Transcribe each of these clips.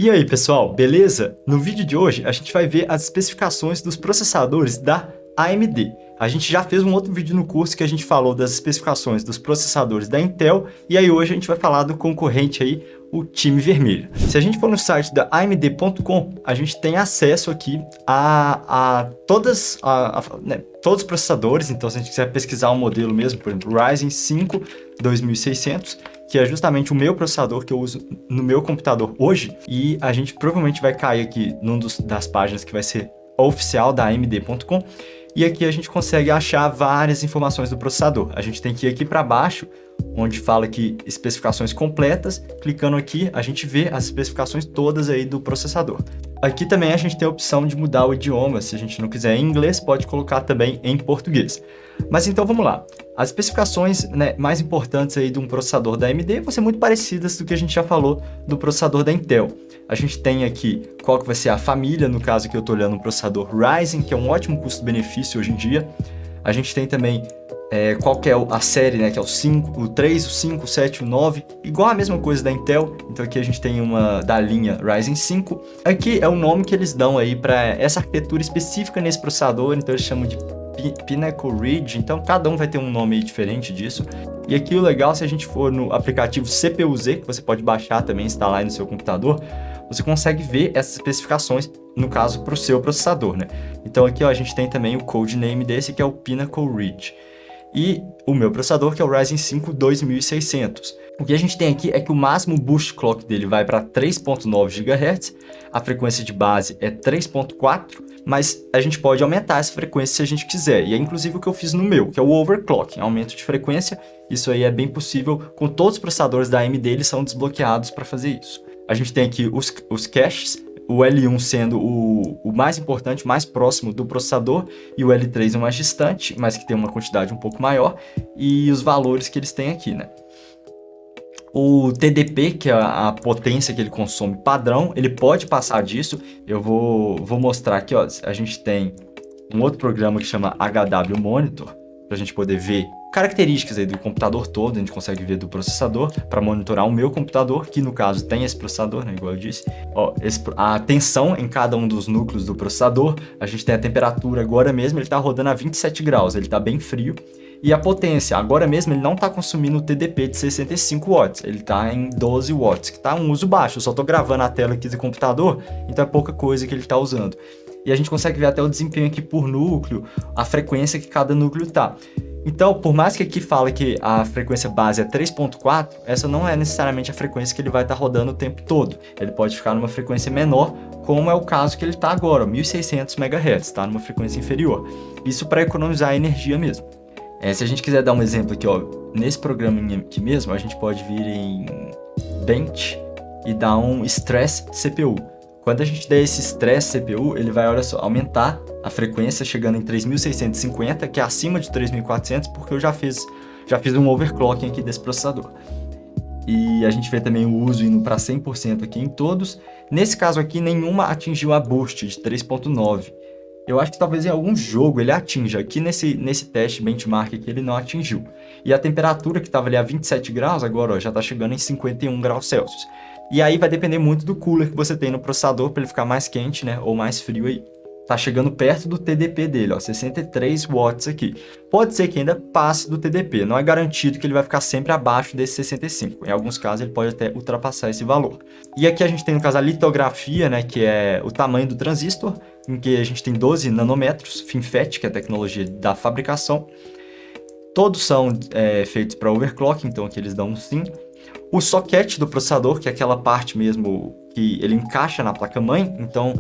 E aí, pessoal, beleza? No vídeo de hoje, a gente vai ver as especificações dos processadores da AMD. A gente já fez um outro vídeo no curso que a gente falou das especificações dos processadores da Intel, e aí hoje a gente vai falar do concorrente aí, o time vermelho. Se a gente for no site da AMD.com, a gente tem acesso aqui a todos os processadores. Então, se a gente quiser pesquisar um modelo mesmo, por exemplo, Ryzen 5 2600, que é justamente o meu processador que eu uso no meu computador hoje, e a gente provavelmente vai cair aqui das páginas que vai ser oficial da AMD.com, e aqui a gente consegue achar várias informações do processador. A gente tem que ir aqui para baixo, onde fala aqui especificações completas. Clicando aqui, a gente vê as especificações todas aí do processador. Aqui também a gente tem a opção de mudar o idioma. Se a gente não quiser em inglês, pode colocar também em português. Mas então vamos lá. As especificações, mais importantes aí de um processador da AMD vão ser muito parecidas do que a gente já falou do processador da Intel. A gente tem aqui qual que vai ser a família, no caso aqui eu estou olhando um processador Ryzen, que é um ótimo custo-benefício hoje em dia. A gente tem também qual que é a série, que é o 5, o 3, o 5, o 7, o 9, igual a mesma coisa da Intel. Então aqui a gente tem uma da linha Ryzen 5. Aqui é o nome que eles dão aí para essa arquitetura específica nesse processador, então eles chamam de Pinnacle Ridge, então cada um vai ter um nome aí diferente disso. E aqui o legal, se a gente for no aplicativo CPU-Z, que você pode baixar também, instalar aí no seu computador, você consegue ver essas especificações, no caso, para o seu processador, Então aqui a gente tem também o codename desse, que é o Pinnacle Ridge. E o meu processador, que é o Ryzen 5 2600. O que a gente tem aqui é que o máximo boost clock dele vai para 3.9 GHz, a frequência de base é 3.4, mas a gente pode aumentar essa frequência se a gente quiser. E é inclusive o que eu fiz no meu, que é o overclock, aumento de frequência. Isso aí é bem possível, com todos os processadores da AMD, eles são desbloqueados para fazer isso. A gente tem aqui os caches, o L1 sendo o mais importante, mais próximo do processador, e o L3 o mais distante, mas que tem uma quantidade um pouco maior, e os valores que eles têm aqui, O TDP, que é a potência que ele consome padrão, ele pode passar disso. Eu vou mostrar aqui, a gente tem um outro programa que chama HW Monitor, para a gente poder ver características aí do computador todo. A gente consegue ver do processador para monitorar o meu computador, que no caso tem esse processador, igual eu disse. A tensão em cada um dos núcleos do processador. A gente tem a temperatura agora mesmo, ele está rodando a 27 graus, ele está bem frio. E a potência, agora mesmo ele não está consumindo o TDP de 65 watts, ele está em 12 watts, que está um uso baixo. Eu só estou gravando a tela aqui do computador, então é pouca coisa que ele está usando. E a gente consegue ver até o desempenho aqui por núcleo, a frequência que cada núcleo está. Então, por mais que aqui fala que a frequência base é 3.4, essa não é necessariamente a frequência que ele vai estar rodando o tempo todo. Ele pode ficar numa frequência menor, como é o caso que ele está agora, 1600 MHz, está numa frequência inferior. Isso para economizar energia mesmo. Se a gente quiser dar um exemplo aqui, nesse programinha aqui mesmo, a gente pode vir em Bench e dar um Stress CPU. Quando a gente der esse Stress CPU, ele vai, olha só, aumentar a frequência chegando em 3650, que é acima de 3400, porque eu já fiz um overclocking aqui desse processador. E a gente vê também o uso indo para 100% aqui em todos. Nesse caso aqui, nenhuma atingiu a boost de 3.9. Eu acho que talvez em algum jogo ele atinja. Aqui nesse teste benchmark aqui ele não atingiu. E a temperatura que estava ali a 27 graus, agora já está chegando em 51 graus Celsius. E aí vai depender muito do cooler que você tem no processador para ele ficar mais quente, ou mais frio aí. Tá chegando perto do TDP dele, 63 watts aqui. Pode ser que ainda passe do TDP, não é garantido que ele vai ficar sempre abaixo desse 65. Em alguns casos ele pode até ultrapassar esse valor. E aqui a gente tem no caso a litografia, que é o tamanho do transistor, em que a gente tem 12 nanômetros, FinFET, que é a tecnologia da fabricação. Todos são feitos para overclock, então aqui eles dão um sim. O socket do processador, que é aquela parte mesmo que ele encaixa na placa-mãe, então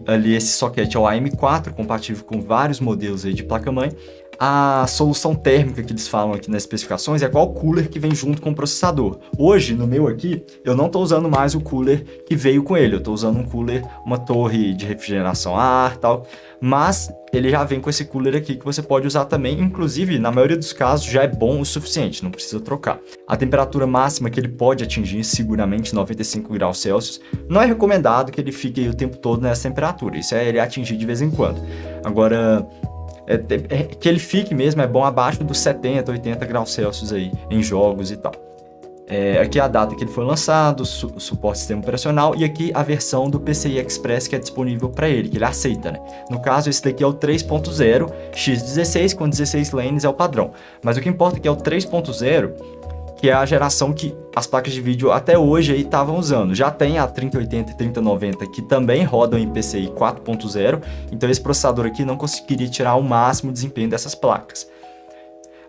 ali esse socket é o AM4, compatível com vários modelos aí de placa-mãe. A solução térmica que eles falam aqui nas especificações é qual cooler que vem junto com o processador. Hoje, no meu aqui, eu não estou usando mais o cooler que veio com ele. Eu estou usando um cooler, uma torre de refrigeração a ar e tal. Mas ele já vem com esse cooler aqui que você pode usar também. Inclusive, na maioria dos casos, já é bom o suficiente, não precisa trocar. A temperatura máxima que ele pode atingir, seguramente 95 graus Celsius. Não é recomendado que ele fique aí o tempo todo nessa temperatura. Isso é ele atingir de vez em quando. Agora, que ele fique mesmo, é bom abaixo dos 70, 80 graus Celsius aí, em jogos e tal. Aqui a data que ele foi lançado, suporte sistema operacional, e aqui a versão do PCI Express que é disponível para ele, que ele aceita, né? No caso, esse daqui é o 3.0 x16 com 16 lanes é o padrão. Mas o que importa é que é o 3.0, que é a geração que as placas de vídeo até hoje aí estavam usando. Já tem a 3080 e 3090 que também rodam em PCI 4.0, então esse processador aqui não conseguiria tirar o máximo desempenho dessas placas.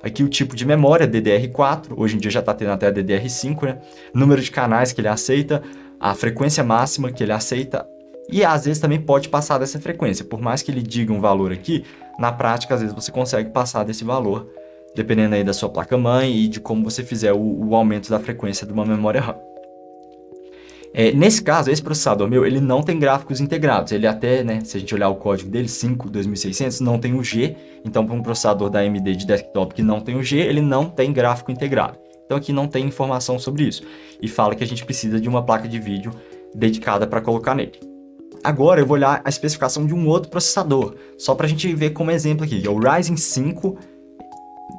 Aqui o tipo de memória, DDR4, hoje em dia já está tendo até a DDR5, né? Número de canais que ele aceita, a frequência máxima que ele aceita, e às vezes também pode passar dessa frequência. Por mais que ele diga um valor aqui, na prática às vezes você consegue passar desse valor, dependendo aí da sua placa-mãe e de como você fizer o aumento da frequência de uma memória RAM. Nesse caso, esse processador meu, ele não tem gráficos integrados. Ele até, né, se a gente olhar o código dele, 5.2600, não tem o G. Então, para um processador da AMD de desktop que não tem o G, ele não tem gráfico integrado. Então, aqui não tem informação sobre isso. E fala que a gente precisa de uma placa de vídeo dedicada para colocar nele. Agora, eu vou olhar a especificação de um outro processador, só para a gente ver como exemplo aqui. É o Ryzen 5,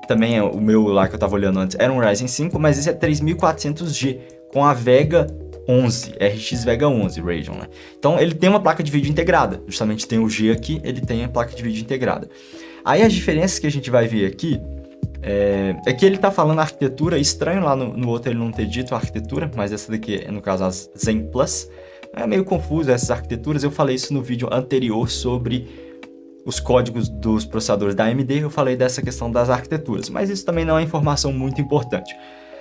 também o meu lá que eu estava olhando antes era um Ryzen 5, mas esse é 3400G, com a Vega 11, RX Vega 11 Radeon, né? Então ele tem uma placa de vídeo integrada, justamente tem o G aqui, ele tem a placa de vídeo integrada. Aí as diferenças que a gente vai ver aqui, é que ele tá falando arquitetura, estranho lá no outro ele não ter dito arquitetura, mas essa daqui é no caso a Zen Plus. É meio confuso essas arquiteturas, eu falei isso no vídeo anterior sobre os códigos dos processadores da AMD, eu falei dessa questão das arquiteturas, mas isso também não é informação muito importante.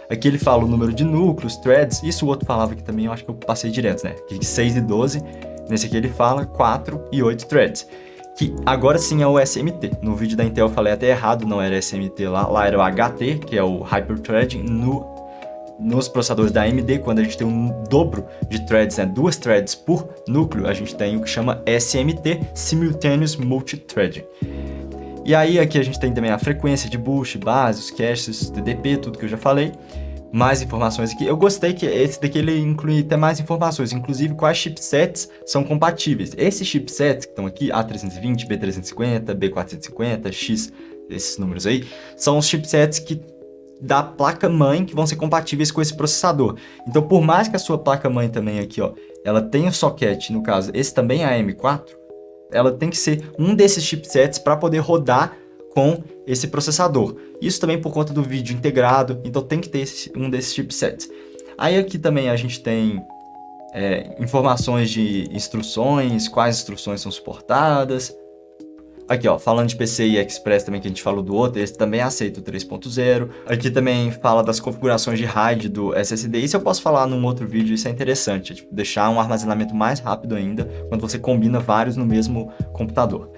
Aqui ele fala o número de núcleos, threads, isso o outro falava aqui também, eu acho que eu passei direto, né? Aqui 6 e 12, nesse aqui ele fala 4 e 8 threads, que agora sim é o SMT. No vídeo da Intel eu falei até errado, não era SMT lá era o HT, que é o Hyperthreading, nos processadores da AMD, quando a gente tem um dobro de threads, né? 2 threads por núcleo, a gente tem o que chama SMT, Simultaneous Multithreading. E aí aqui a gente tem também a frequência de boost, base, os caches, TDP, tudo que eu já falei. Mais informações aqui. Eu gostei que esse daqui ele inclui até mais informações, inclusive quais chipsets são compatíveis. Esses chipsets que estão aqui, A320, B350, B450, X, esses números aí, são os chipsets da placa-mãe que vão ser compatíveis com esse processador. Então, por mais que a sua placa-mãe também aqui, ó, ela tenha o socket, no caso, esse também é a M4, ela tem que ser um desses chipsets para poder rodar com esse processador. Isso também por conta do vídeo integrado, então tem que ter um desses chipsets. Aí aqui também a gente tem informações de instruções, quais instruções são suportadas. Aqui, ó, falando de PCI Express também, que a gente falou do outro, esse também aceita o 3.0. Aqui também fala das configurações de RAID do SSD. Isso eu posso falar num outro vídeo, isso é interessante. Tipo, deixar um armazenamento mais rápido ainda, quando você combina vários no mesmo computador.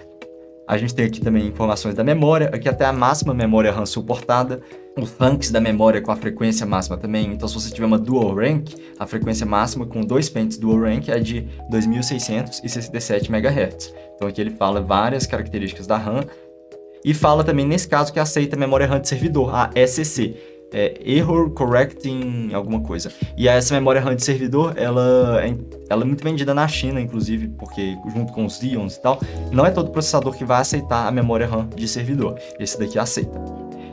A gente tem aqui também informações da memória, aqui até a máxima memória RAM suportada, os ranks da memória com a frequência máxima também. Então, se você tiver uma dual rank, a frequência máxima com 2 pentes dual rank é de 2667 MHz. Então, aqui ele fala várias características da RAM e fala também, nesse caso, que aceita a memória RAM de servidor, a ECC. Error Correcting alguma coisa. E essa memória RAM de servidor, ela é muito vendida na China, inclusive, porque junto com os Xeons e tal, não é todo processador que vai aceitar a memória RAM de servidor. Esse daqui aceita.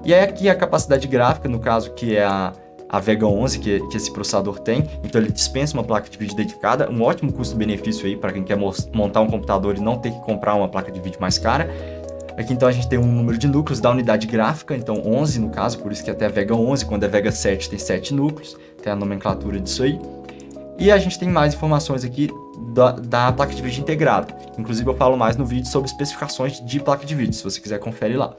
E aí aqui a capacidade gráfica, no caso, que é a Vega 11 que esse processador tem, então ele dispensa uma placa de vídeo dedicada, um ótimo custo-benefício aí para quem quer montar um computador e não ter que comprar uma placa de vídeo mais cara. Aqui então a gente tem um número de núcleos da unidade gráfica, então 11 no caso, por isso que até a Vega 11, quando é Vega 7 tem 7 núcleos, tem a nomenclatura disso aí. E a gente tem mais informações aqui da placa de vídeo integrada. Inclusive eu falo mais no vídeo sobre especificações de placa de vídeo, se você quiser confere lá.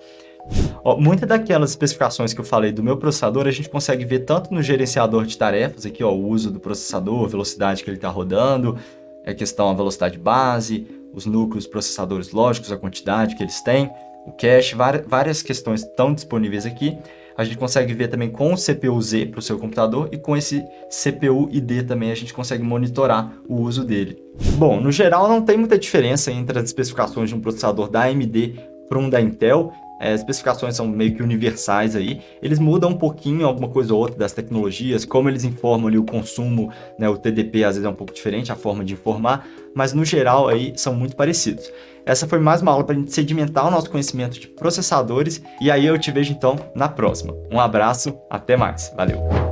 Muitas daquelas especificações que eu falei do meu processador, a gente consegue ver tanto no gerenciador de tarefas, aqui ó, o uso do processador, a velocidade que ele está rodando, a questão da velocidade base, os núcleos, processadores lógicos, a quantidade que eles têm, o cache, várias questões estão disponíveis aqui. A gente consegue ver também com o CPU-Z para o seu computador e com esse CPU-ID também a gente consegue monitorar o uso dele. Bom, no geral não tem muita diferença entre as especificações de um processador da AMD para um da Intel. As especificações são meio que universais aí, eles mudam um pouquinho alguma coisa ou outra das tecnologias, como eles informam ali o consumo, né, o TDP às vezes é um pouco diferente, a forma de informar, mas no geral aí são muito parecidos. Essa foi mais uma aula para a gente sedimentar o nosso conhecimento de processadores, e aí eu te vejo então na próxima. Um abraço, até mais, valeu!